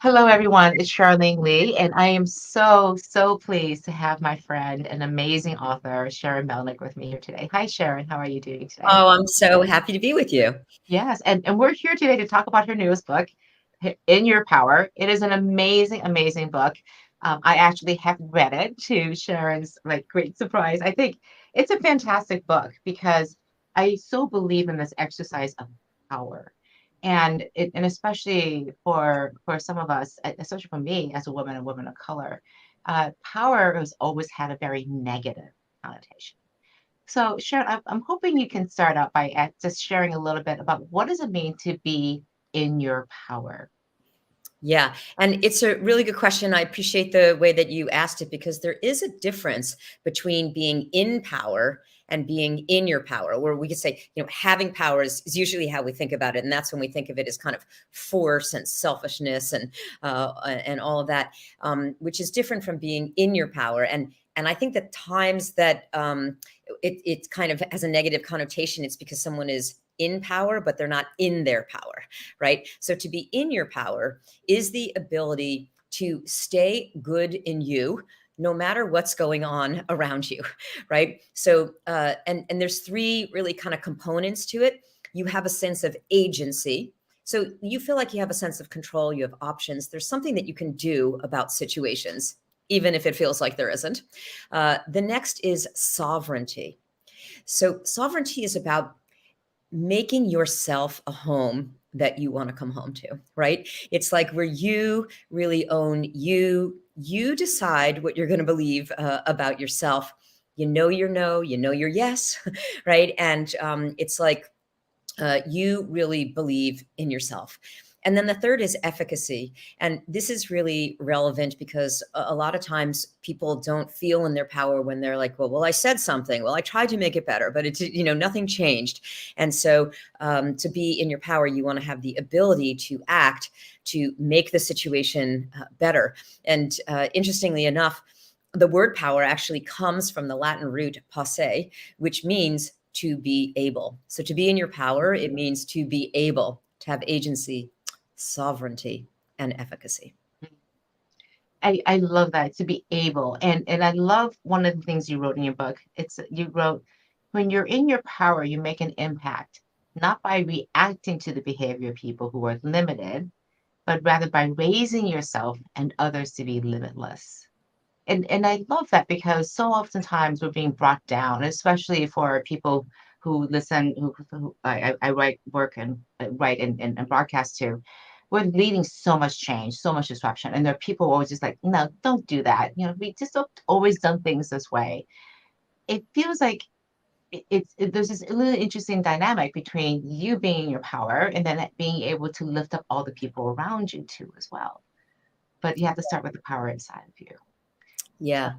Hello, everyone. It's Charlene Lee, and I am so pleased to have my friend and amazing author, Sharon Melnick, with me here today. Hi, Sharon. How are you doing today? Oh, I'm so happy to be with you. Yes, and we're here today to talk about her newest book, In Your Power. It is an amazing book. I actually have read it to Sharon's great surprise. I think it's a fantastic book because I so believe in this exercise of power. And especially for some of us, especially for me as a woman and woman of color, power has always had a very negative connotation. So, Sharon, I'm hoping you can start out by just sharing a little bit about what does it mean to be in your power? Yeah, and it's a really good question. I appreciate the way that you asked it because there is a difference between being in power and being in your power, where we could say, having power is usually how we think about it, and that's when we think of it as kind of force and selfishness and all of that, which is different from being in your power. And I think that times that it kind of has a negative connotation, it's because someone is in power, but they're not in their power, right? So to be in your power is the ability to stay good in you no matter what's going on around you, right? So and there's three really kind of components to it. You have a sense of agency. So you feel like you have a sense of control, you have options. There's something that you can do about situations, even if it feels like there isn't. The next is sovereignty. So sovereignty is about making yourself a home that you want to come home to, right? It's like where you really own you. You decide what you're going to believe about yourself. You know your no, you know your yes, right? And it's like you really believe in yourself. And then the third is efficacy. And this is really relevant because a lot of times people don't feel in their power when they're like, well, I said something. Well, I tried to make it better, but it's, nothing changed. And so to be in your power, you want to have the ability to act to make the situation better. And interestingly enough, the word power actually comes from the Latin root posse, which means to be able. So to be in your power, it means to be able to have agency, sovereignty, and efficacy. I love that to be able, and I love one of the things you wrote in your book. You wrote, when you're in your power, you make an impact, not by reacting to the behavior of people who are limited, but rather by raising yourself and others to be limitless. And I love that because so oftentimes we're being brought down, especially for people who listen, who I write, work, and write and broadcast to. We're leading so much change, so much disruption, and there are people who are always just like, no, don't do that. We just don't always done things this way. It feels like there's this really interesting dynamic between you being in your power and then being able to lift up all the people around you too as well. But you have to start with the power inside of you. So, Yeah.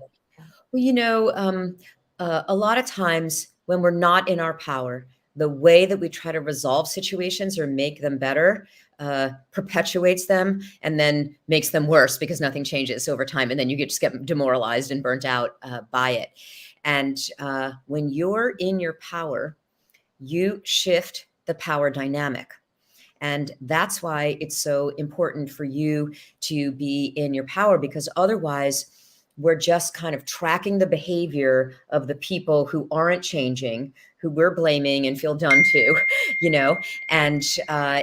Well, a lot of times when we're not in our power, the way that we try to resolve situations or make them better perpetuates them and then makes them worse because nothing changes over time. And then just get demoralized and burnt out by it. And when you're in your power, you shift the power dynamic. And that's why it's so important for you to be in your power, because otherwise, we're just kind of tracking the behavior of the people who aren't changing, who we're blaming and feel done to, you know? And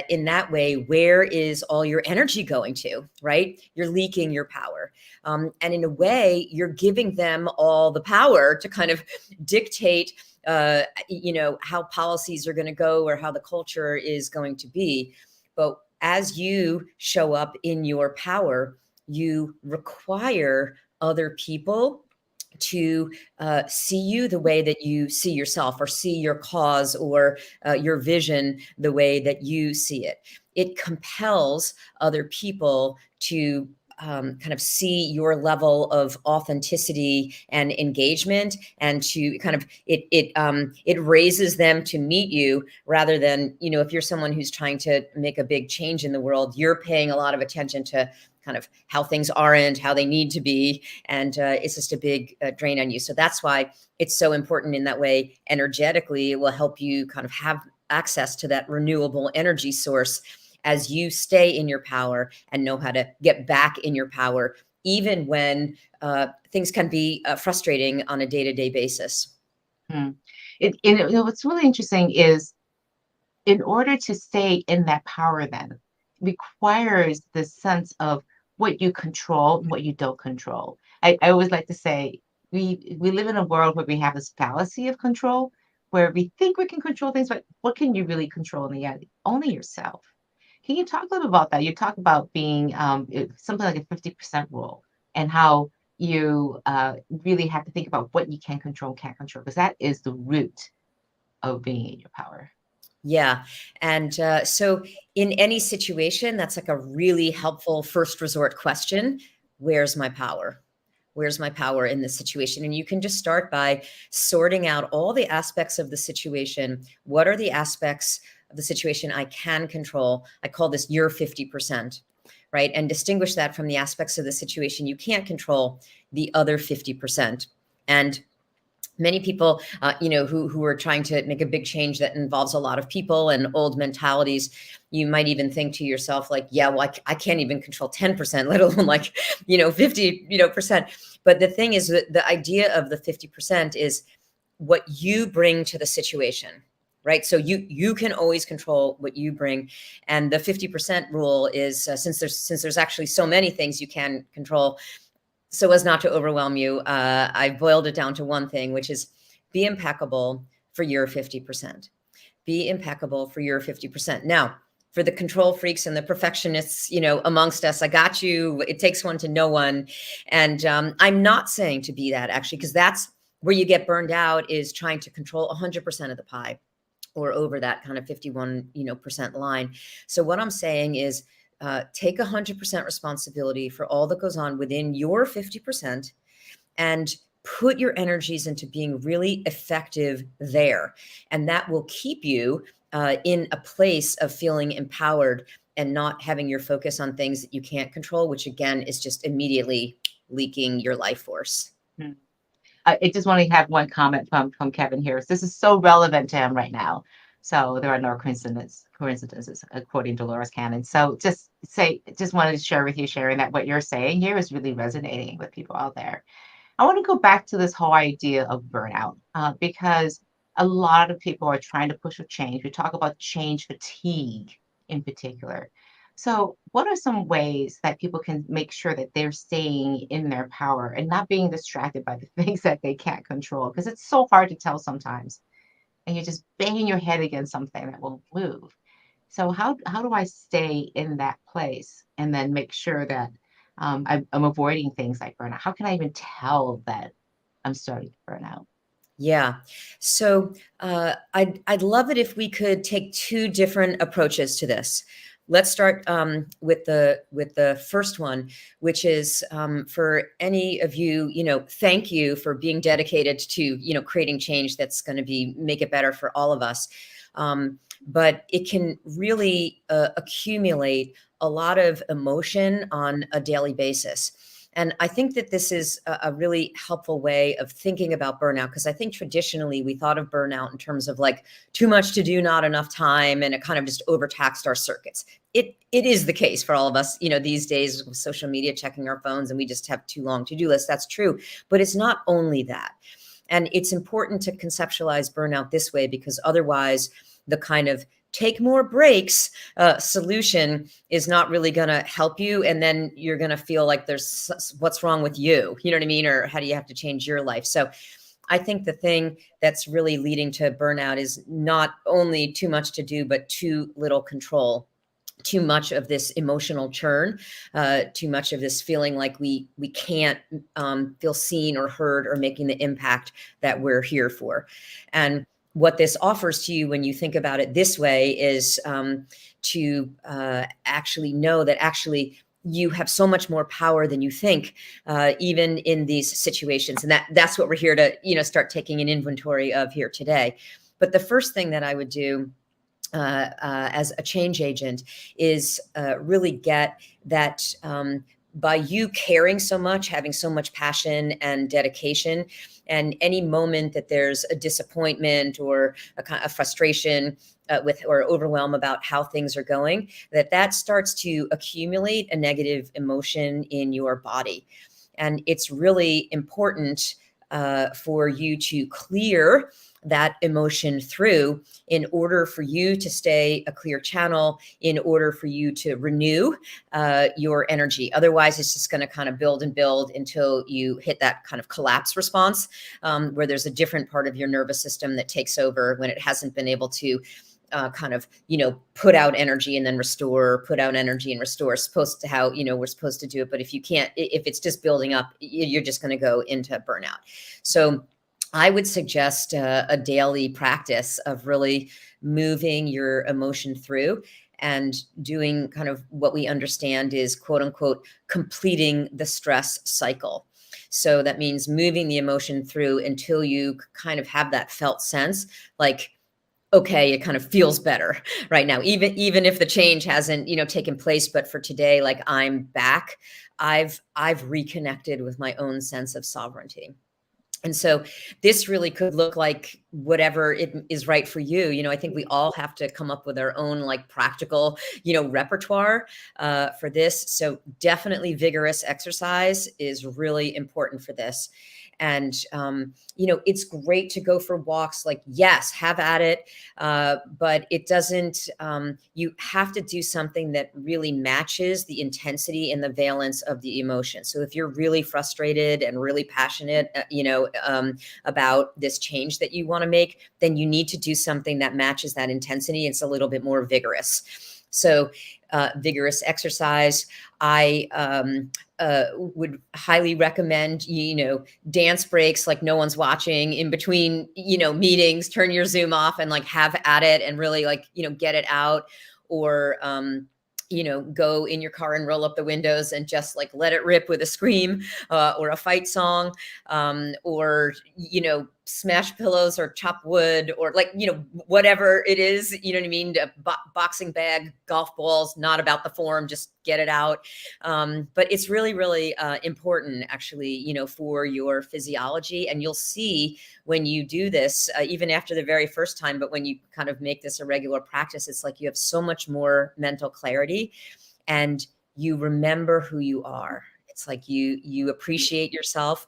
in that way, where is all your energy going to, right? You're leaking your power. And in a way, you're giving them all the power to kind of dictate how policies are going to go or how the culture is going to be. But as you show up in your power, you require other people to see you the way that you see yourself, or see your cause or your vision the way that you see it. It compels other people to kind of see your level of authenticity and engagement, and to kind of it raises them to meet you, rather than, if you're someone who's trying to make a big change in the world, you're paying a lot of attention to kind of how things aren't, how they need to be. And it's just a big drain on you. So that's why it's so important in that way. Energetically, it will help you kind of have access to that renewable energy source. as you stay in your power and know how to get back in your power, even when things can be frustrating on a day-to-day basis. Mm. What's really interesting is, in order to stay in that power then requires the sense of what you control and what you don't control. I always like to say we live in a world where we have this fallacy of control, where we think we can control things, but what can you really control in the end? Only yourself. Can you talk a little about that? You talk about being something like a 50% rule, and how you really have to think about what you can control, can't control, because that is the root of being in your power. Yeah. And so, in any situation, that's like a really helpful first resort question. Where's my power? Where's my power in this situation? And you can just start by sorting out all the aspects of the situation. What are the aspects of the situation I can control? I call this your 50%, right? And distinguish that from the aspects of the situation you can't control, the other 50%. And many people, who are trying to make a big change that involves a lot of people and old mentalities, you might even think to yourself, like, yeah, well, I can't even control 10%, let alone like, 50, percent. But the thing is that the idea of the 50% is what you bring to the situation, right? So you can always control what you bring. And the 50% rule is, since there's actually so many things you can control, so as not to overwhelm you, I boiled it down to one thing, which is be impeccable for your 50%. Be impeccable for your 50%. Now, for the control freaks and the perfectionists, amongst us, I got you. It takes one to know one. And I'm not saying to be that, actually, because that's where you get burned out, is trying to control 100% of the pie, or over that kind of 51, percent line. So what I'm saying is, take 100% responsibility for all that goes on within your 50%, and put your energies into being really effective there. And that will keep you in a place of feeling empowered and not having your focus on things that you can't control, which again is just immediately leaking your life force. Hmm. I just want to have one comment from Kevin here. This is so relevant to him right now. So there are no coincidences, according to Laura's canon. So just wanted to share with you, Sharon, that what you're saying here is really resonating with people out there. I want to go back to this whole idea of burnout, because a lot of people are trying to push for change. We talk about change fatigue in particular. So, what are some ways that people can make sure that they're staying in their power and not being distracted by the things that they can't control? Because it's so hard to tell sometimes, and you're just banging your head against something that won't move. So how do I stay in that place and then make sure that I'm avoiding things like burnout? How can I even tell that I'm starting to burn out? Yeah. So I'd love it if we could take two different approaches to this. Let's start with the first one, which is, for any of you, thank you for being dedicated to creating change that's going to make it better for all of us. But it can really accumulate a lot of emotion on a daily basis. And I think that this is a really helpful way of thinking about burnout, because I think traditionally we thought of burnout in terms of like too much to do, not enough time, and it kind of just overtaxed our circuits. It is the case for all of us, these days with social media, checking our phones, and we just have too long to-do lists. That's true. But it's not only that. And it's important to conceptualize burnout this way, because otherwise the kind of take more breaks solution is not really going to help you. And then you're going to feel like there's what's wrong with you. You know what I mean? Or how do you have to change your life? So I think the thing that's really leading to burnout is not only too much to do, but too little control. Too much of this emotional churn, too much of this feeling like we can't feel seen or heard or making the impact that we're here for. And what this offers to you when you think about it this way is to actually know that actually you have so much more power than you think, even in these situations. And that's what we're here to, start taking an inventory of here today. But the first thing that I would do as a change agent is really get that, by you caring so much, having so much passion and dedication, And any moment that there's a disappointment or a kind of frustration with or overwhelm about how things are going, that starts to accumulate a negative emotion in your body. And it's really important for you to clear that emotion through in order for you to stay a clear channel, in order for you to renew your energy. Otherwise, it's just going to kind of build and build until you hit that kind of collapse response, where there's a different part of your nervous system that takes over when it hasn't been able to kind of, put out energy and then restore, put out energy and restore. Supposed to how, we're supposed to do it. But if you can't, if it's just building up, you're just going to go into burnout. So I would suggest a daily practice of really moving your emotion through and doing kind of what we understand is quote unquote completing the stress cycle. So that means moving the emotion through until you kind of have that felt sense like, okay, it kind of feels better right now, even if the change hasn't, taken place. But for today, like I'm back, I've reconnected with my own sense of sovereignty. And so this really could look like whatever it is right for you. I think we all have to come up with our own like practical, repertoire for this. So definitely vigorous exercise is really important for this. And, it's great to go for walks. Like, yes, have at it. But it doesn't, you have to do something that really matches the intensity and the valence of the emotion. So if you're really frustrated and really passionate, about this change that you want to make, then you need to do something that matches that intensity. It's a little bit more vigorous. So vigorous exercise. I would highly recommend, dance breaks, like no one's watching in between, meetings, turn your Zoom off and like have at it and really like, get it out. Or, go in your car and roll up the windows and just like let it rip with a scream or a fight song, or, smash pillows or chop wood or like, whatever it is, you know what I mean? Boxing bag, golf balls, not about the form, just get it out. But it's really, really important actually, for your physiology. And you'll see when you do this, even after the very first time, but when you kind of make this a regular practice, it's like you have so much more mental clarity and you remember who you are. It's like you appreciate yourself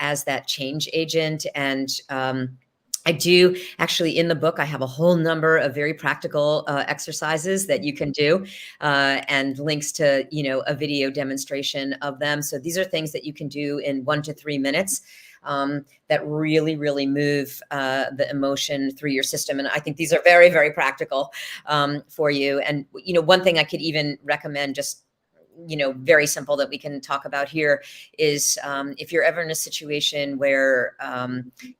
as that change agent. And I do actually in the book, I have a whole number of very practical exercises that you can do and links to, a video demonstration of them. So these are things that you can do in 1 to 3 minutes that really, really move the emotion through your system. And I think these are very, very practical for you. And, one thing I could even recommend just very simple that we can talk about here is if you're ever in a situation where,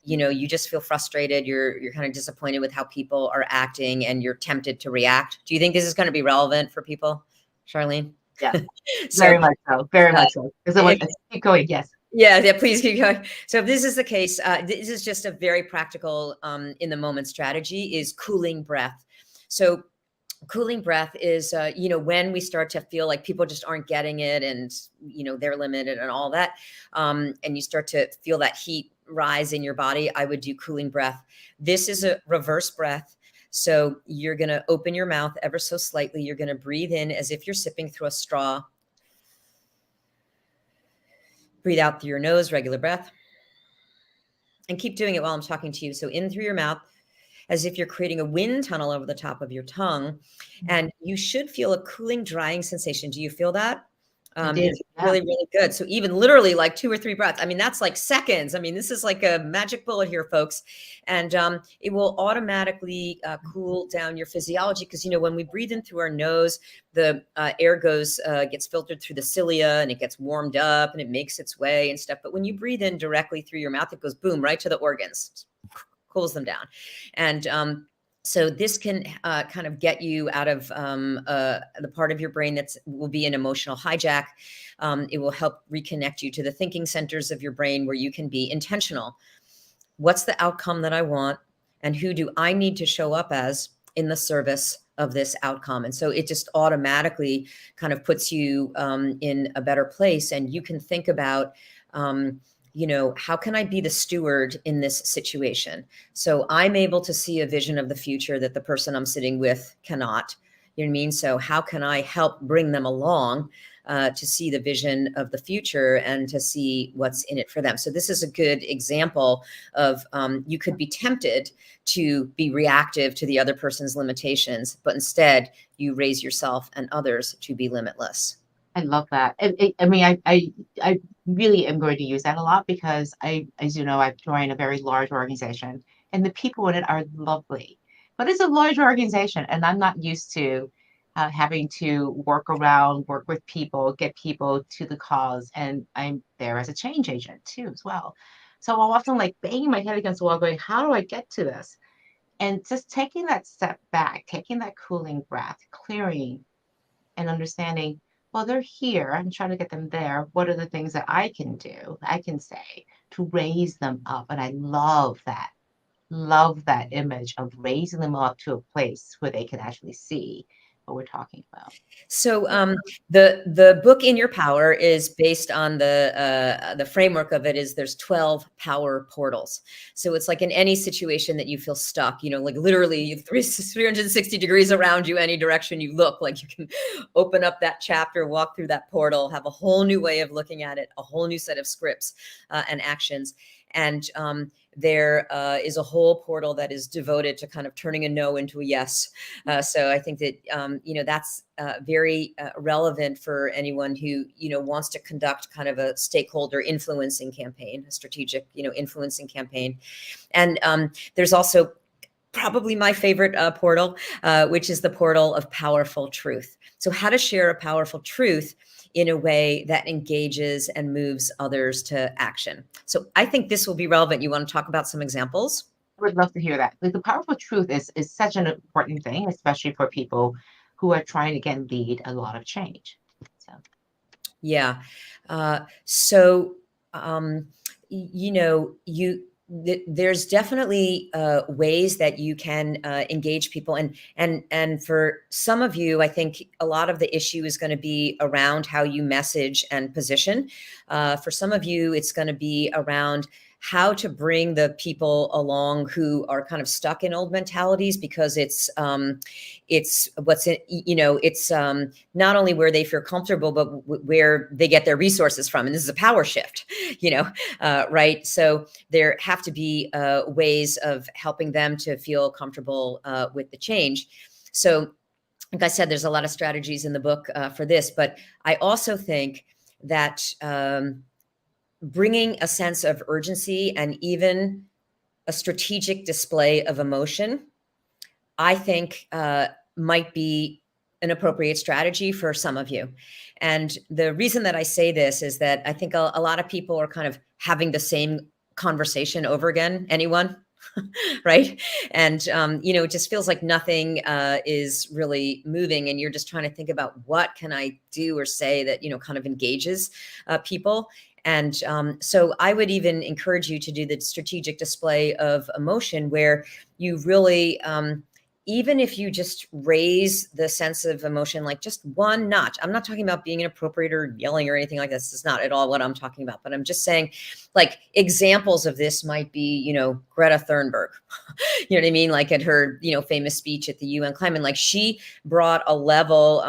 you just feel frustrated, you're kind of disappointed with how people are acting and you're tempted to react. Do you think this is going to be relevant for people, Charlene? Yes, So, very much so. Very much so. Because I want to keep going. Yes. yeah, please keep going. So if this is the case, this is just a very practical in the moment strategy is cooling breath. So cooling breath is, when we start to feel like people just aren't getting it and, they're limited and all that. And you start to feel that heat rise in your body, I would do cooling breath. This is a reverse breath. So you're going to open your mouth ever so slightly. You're going to breathe in as if you're sipping through a straw. Breathe out through your nose, regular breath. And keep doing it while I'm talking to you. So in through your mouth, as if you're creating a wind tunnel over the top of your tongue. And you should feel a cooling, drying sensation. Do you feel that? It's really, really good. So even literally like 2 or 3 breaths, I mean, that's like seconds. I mean, this is like a magic bullet here, folks. And it will automatically cool down your physiology. Because, when we breathe in through our nose, the air gets filtered through the cilia and it gets warmed up and it makes its way and stuff. But when you breathe in directly through your mouth, it goes boom, right to the organs, cools them down. And so this can kind of get you out of the part of your brain that will be an emotional hijack. It will help reconnect you to the thinking centers of your brain where you can be intentional. What's the outcome that I want? And who do I need to show up as in the service of this outcome? And so it just automatically kind of puts you in a better place. And you can think about how can I be the steward in this situation? So I'm able to see a vision of the future that the person I'm sitting with cannot. You know what I mean? So how can I help bring them along to see the vision of the future and to see what's in it for them? So this is a good example of you could be tempted to be reactive to the other person's limitations, but instead you raise yourself and others to be limitless. I love that. I mean, I really am going to use that a lot because as you know, I've joined a very large organization and the people in it are lovely. But it's a large organization and I'm not used to having to work around, work with people, get people to the cause. And I'm there as a change agent too, as well. So I'm often like banging my head against the wall going, how do I get to this? And just taking that step back, taking that cooling breath, clearing and understanding, well, they're here. I'm trying to get them there. What are the things that I can do, I can say to raise them up? And I love that image of raising them up to a place where they can actually see what we're talking about. So the book In Your Power is based on the framework of it is there's 12 power portals. So it's like in any situation that you feel stuck, like literally 360 degrees around you, any direction you look, like you can open up that chapter, walk through that portal, have a whole new way of looking at it, a whole new set of scripts and actions. And there is a whole portal that is devoted to kind of turning a no into a yes. So I think that, that's very relevant for anyone who, wants to conduct kind of a stakeholder influencing campaign, a strategic, influencing campaign. And there's also probably my favorite portal, which is the portal of powerful truth. So how to share a powerful truth in a way that engages and moves others to action. So I think this will be relevant. You want to talk about some examples? I would love to hear that. Like the powerful truth is such an important thing, especially for people who are trying to again lead a lot of change. So Yeah. So, there's definitely ways that you can engage people, and for some of you, I think a lot of the issue is going to be around how you message and position. For some of you, it's going to be around how to bring the people along who are kind of stuck in old mentalities, because it's what's in, it's not only where they feel comfortable, but where they get their resources from. And this is a power shift, right? So there have to be ways of helping them to feel comfortable with the change. So like I said, there's a lot of strategies in the book for this, but I also think that bringing a sense of urgency and even a strategic display of emotion, I think might be an appropriate strategy for some of you. And the reason that I say this is that I think a lot of people are kind of having the same conversation over again. Anyone? Right? And, it just feels like nothing is really moving. And you're just trying to think about what can I do or say that, kind of engages people. And so I would even encourage you to do the strategic display of emotion where you really, even if you just raise the sense of emotion, like just one notch. I'm not talking about being inappropriate or yelling or anything like this. It's not at all what I'm talking about, but I'm just saying like examples of this might be, Greta Thunberg, you know what I mean? Like at her, famous speech at the UN climate, like she brought a level,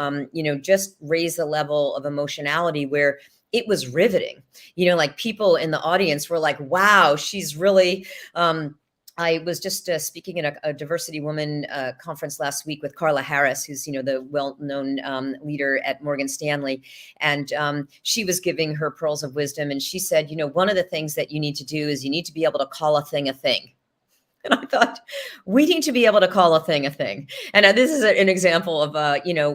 just raised the level of emotionality where it was riveting, like people in the audience were like, wow, she's really, I was just speaking at a diversity woman conference last week with Carla Harris, who's, the well-known leader at Morgan Stanley. And she was giving her pearls of wisdom. And she said, one of the things that you need to do is you need to be able to call a thing a thing. And I thought, we need to be able to call a thing a thing. And this is an example of,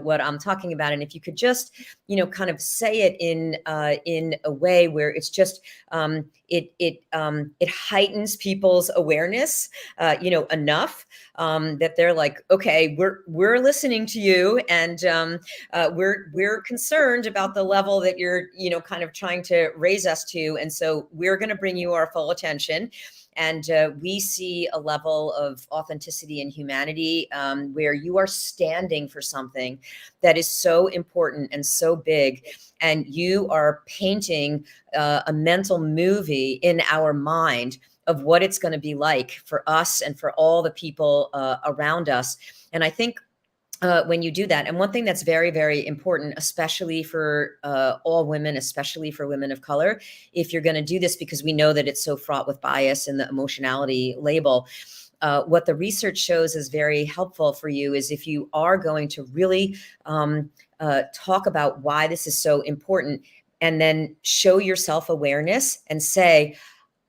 what I'm talking about. And if you could just, kind of say it in a way where it's just, it heightens people's awareness, enough that they're like, okay, we're listening to you, and we're concerned about the level that you're, kind of trying to raise us to, and so we're going to bring you our full attention. And we see a level of authenticity and humanity where you are standing for something that is so important and so big. And you are painting a mental movie in our mind of what it's going to be like for us and for all the people around us. And I think when you do that, and one thing that's very, very important, especially for all women, especially for women of color, if you're going to do this, because we know that it's so fraught with bias and the emotionality label, what the research shows is very helpful for you is if you are going to really talk about why this is so important, and then show your self-awareness and say,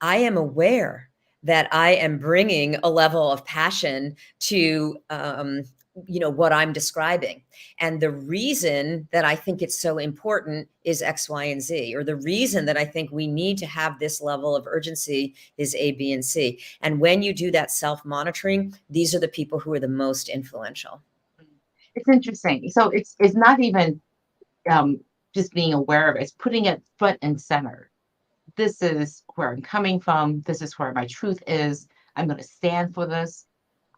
I am aware that I am bringing a level of passion to, what I'm describing. And the reason that I think it's so important is X, Y, and Z, or the reason that I think we need to have this level of urgency is A, B, and C. And when you do that self-monitoring, these are the people who are the most influential. It's interesting. So it's not even um, just being aware of it. It's putting it front and center. This is where I'm coming from. This is where my truth is. I'm going to stand for this.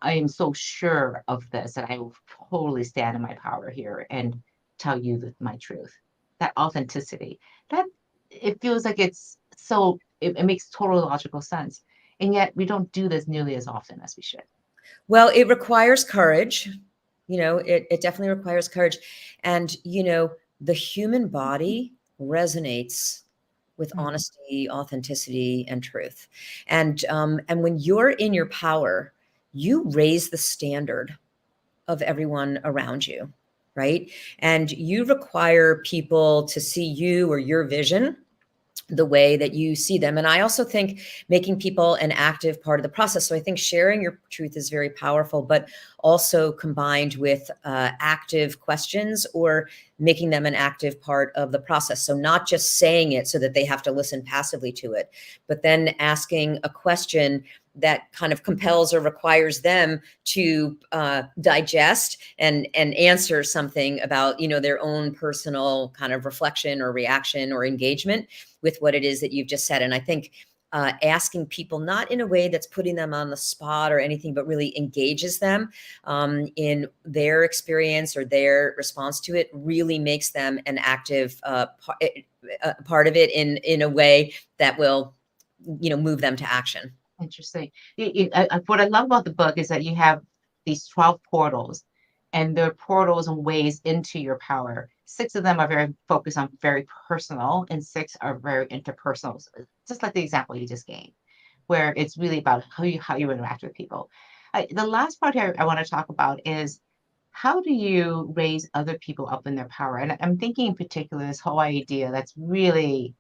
I am so sure of this, and I will totally stand in my power here and tell you my truth. That authenticity, that it feels like it's so, it makes total logical sense. And yet we don't do this nearly as often as we should. Well, it requires courage. It definitely requires courage. And, the human body resonates with Mm, honesty, authenticity, and truth. And when you're in your power, you raise the standard of everyone around you, right? And you require people to see you or your vision the way that you see them. And I also think making people an active part of the process. So I think sharing your truth is very powerful, but also combined with active questions or making them an active part of the process. So not just saying it so that they have to listen passively to it, but then asking a question that kind of compels or requires them to digest and answer something about their own personal kind of reflection or reaction or engagement with what it is that you've just said. And I think asking people, not in a way that's putting them on the spot or anything, but really engages them in their experience or their response to it, really makes them an active part of it in a way that will, move them to action. interesting. What I love about the book is that you have these 12 portals, and they're portals and ways into your power. Six of them are very focused on very personal, and six are very interpersonal. Just like the example you just gave, where it's really about how you interact with people. The last part here I want to talk about is how do you raise other people up in their power? And I'm thinking in particular this whole idea that's really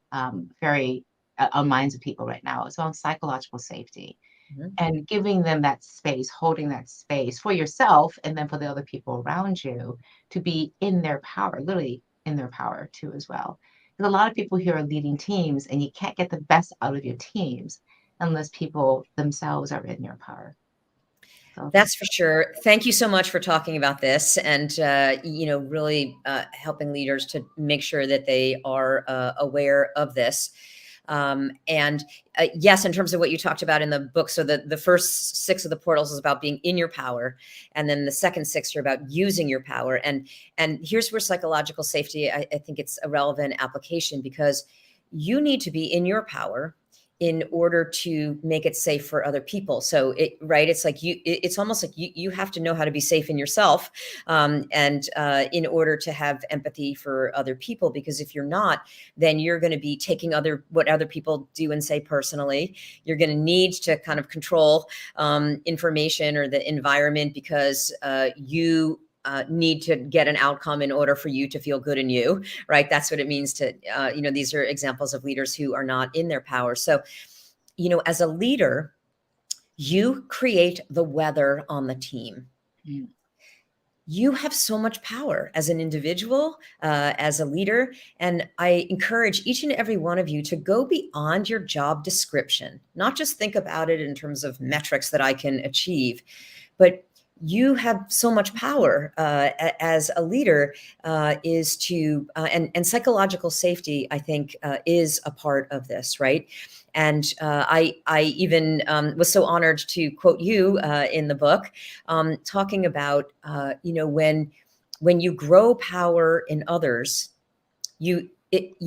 very on minds of people right now. It's on psychological safety Mhm. and giving them that space, holding that space for yourself and then for the other people around you to be in their power, literally in their power too as well. Because a lot of people here are leading teams, and you can't get the best out of your teams unless people themselves are in your power. So that's That's for sure. Thank you so much for talking about this and, really helping leaders to make sure that they are aware of this. And yes, in terms of what you talked about in the book, so the first six of the portals is about being in your power, and then the second six are about using your power. And here's where psychological safety, I think it's a relevant application because you need to be in your power in order to make it safe for other people. So it's like it's almost like you have to know how to be safe in yourself, and in order to have empathy for other people, because if you're not, then you're going to be taking what other people do and say personally. You're going to need to kind of control information or the environment because you need to get an outcome in order for you to feel good in you, right? That's what it means to, these are examples of leaders who are not in their power. So, as a leader, you create the weather on the team. mm, You have so much power as an individual, as a leader. And I encourage each and every one of you to go beyond your job description, not just think about it in terms of metrics that I can achieve, but you have so much power as a leader is to and psychological safety, I think, is a part of this, right? And I even was so honored to quote you in the book, talking about when you grow power in others, you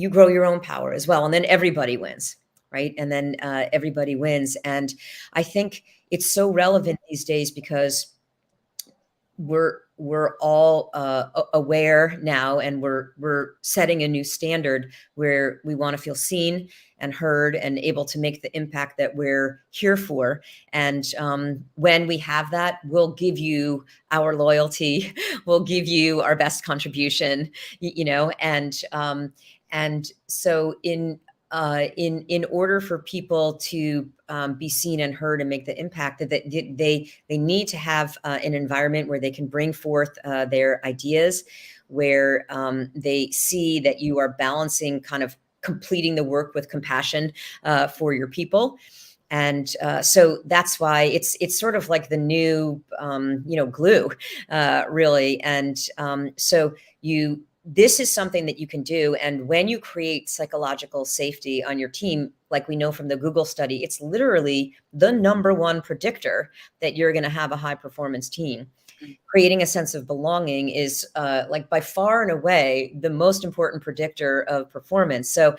grow your own power as well, and then everybody wins, right? And then everybody wins. And I think it's so relevant these days because we're all aware now, and we're setting a new standard where we want to feel seen and heard and able to make the impact that we're here for. And when we have that, we'll give you our loyalty, we'll give you our best contribution, and so in order for people to be seen and heard and make the impact, that they need to have an environment where they can bring forth their ideas, where they see that you are balancing kind of completing the work with compassion for your people. And so that's why it's sort of like the new glue, really. And so you this is something that you can do. And when you create psychological safety on your team, like we know from the Google study, it's literally the number one predictor that you're going to have a high performance team. Creating a sense of belonging is like by far and away the most important predictor of performance. So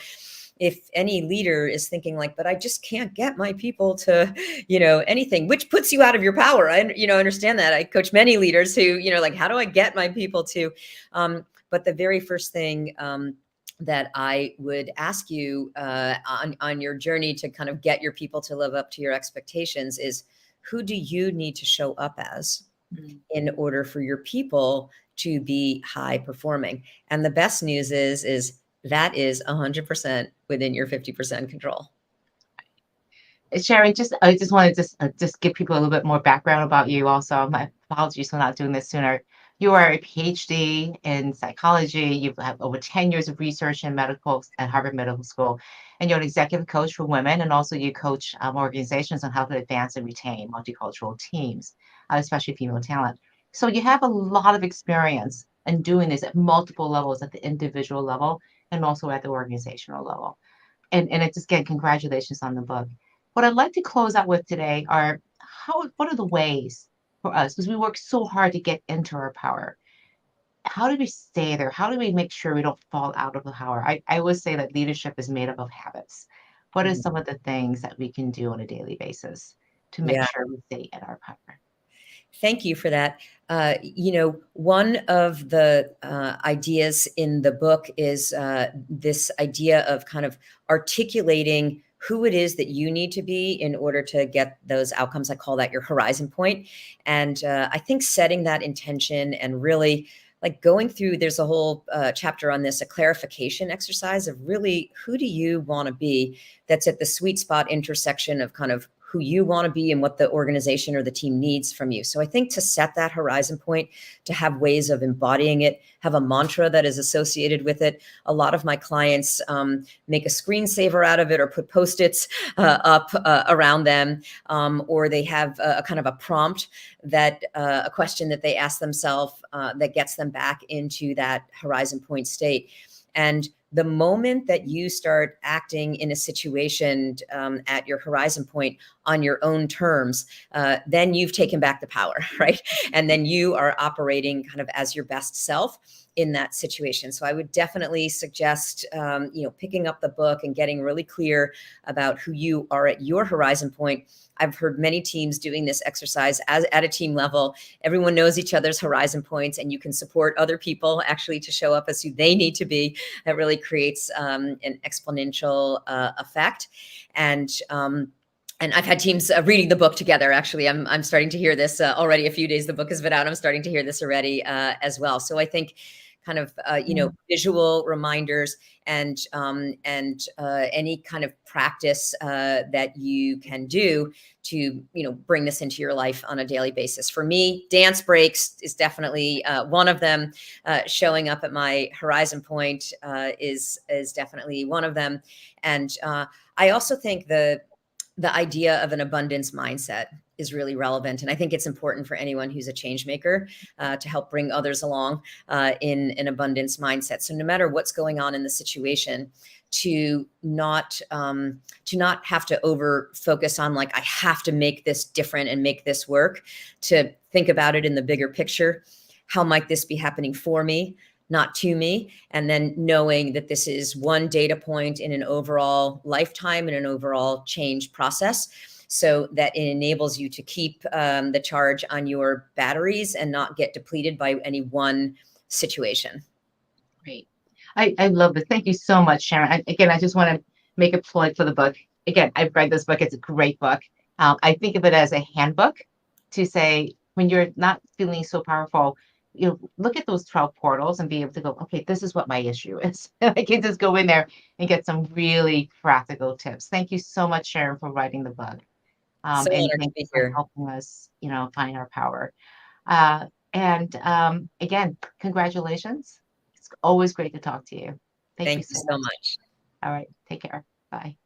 if any leader is thinking like, but I just can't get my people to, anything, which puts you out of your power. I understand that. I coach many leaders who, like, how do I get my people to, but the very first thing that I would ask you on your journey to kind of get your people to live up to your expectations is, who do you need to show up as in order for your people to be high performing? And the best news is that is 100% within your 50% control. Sharon, I just want to just give people a little bit more background about you. Also, my apologies for not doing this sooner. You are a PhD in psychology. You have over 10 years of research in medical at Harvard Medical School, and you're an executive coach for women, and also you coach organizations on how to advance and retain multicultural teams, especially female talent. So you have a lot of experience in doing this at multiple levels, at the individual level and also at the organizational level. And it just, again, congratulations on the book. What I'd like to close out with today are what are the ways for us, because we work so hard to get into our power. How do we stay there? How do we make sure we don't fall out of the power? I always say that leadership is made up of habits. What are Mhm. some of the things that we can do on a daily basis to make Yeah. sure we stay in our power? Thank you for that. One of the ideas in the book is this idea of kind of articulating who it is that you need to be in order to get those outcomes. I call that your horizon point. And I think setting that intention and really like going through, there's a whole chapter on this, a clarification exercise of really who do you want to be, that's at the sweet spot intersection of kind of who you want to be and what the organization or the team needs from you. So I think to set that horizon point, to have ways of embodying it, have a mantra that is associated with it. A lot of my clients make a screensaver out of it or put Post-its up around them, or they have a kind of a prompt that a question that they ask themselves that gets them back into that horizon point state. And the moment that you start acting in a situation at your horizon point on your own terms, then you've taken back the power, right? And then you are operating kind of as your best self in that situation. So I would definitely suggest, picking up the book and getting really clear about who you are at your horizon point. I've heard many teams doing this exercise at a team level. Everyone knows each other's horizon points, and you can support other people actually to show up as who they need to be. That really creates an exponential effect. And I've had teams reading the book together. Actually, I'm starting to hear this already. A few days the book has been out. I'm starting to hear this already as well. So I think kind of visual reminders and any kind of practice that you can do to bring this into your life on a daily basis. For me, dance breaks is definitely one of them. Showing up at my horizon point is definitely one of them. And I also think the idea of an abundance mindset is really relevant. And I think it's important for anyone who's a change maker to help bring others along in an abundance mindset. So no matter what's going on in the situation, to not have to over focus on like, I have to make this different and make this work, to think about it in the bigger picture. How might this be happening for me, not to me? And then knowing that this is one data point in an overall lifetime and an overall change process, so that it enables you to keep the charge on your batteries and not get depleted by any one situation. Great. I love this. Thank you so much, Sharon. Again, I just want to make a plug for the book. Again, I've read this book. It's a great book. I think of it as a handbook to say, when you're not feeling so powerful, look at those 12 portals and be able to go, okay, this is what my issue is. I can just go in there and get some really practical tips. Thank you so much, Sharon, for writing the book. So And honored to thank you be for here. helping us, find our power. And again, congratulations. It's always great to talk to you. Thank you Thank you so so much. much. All right. Take care. Bye.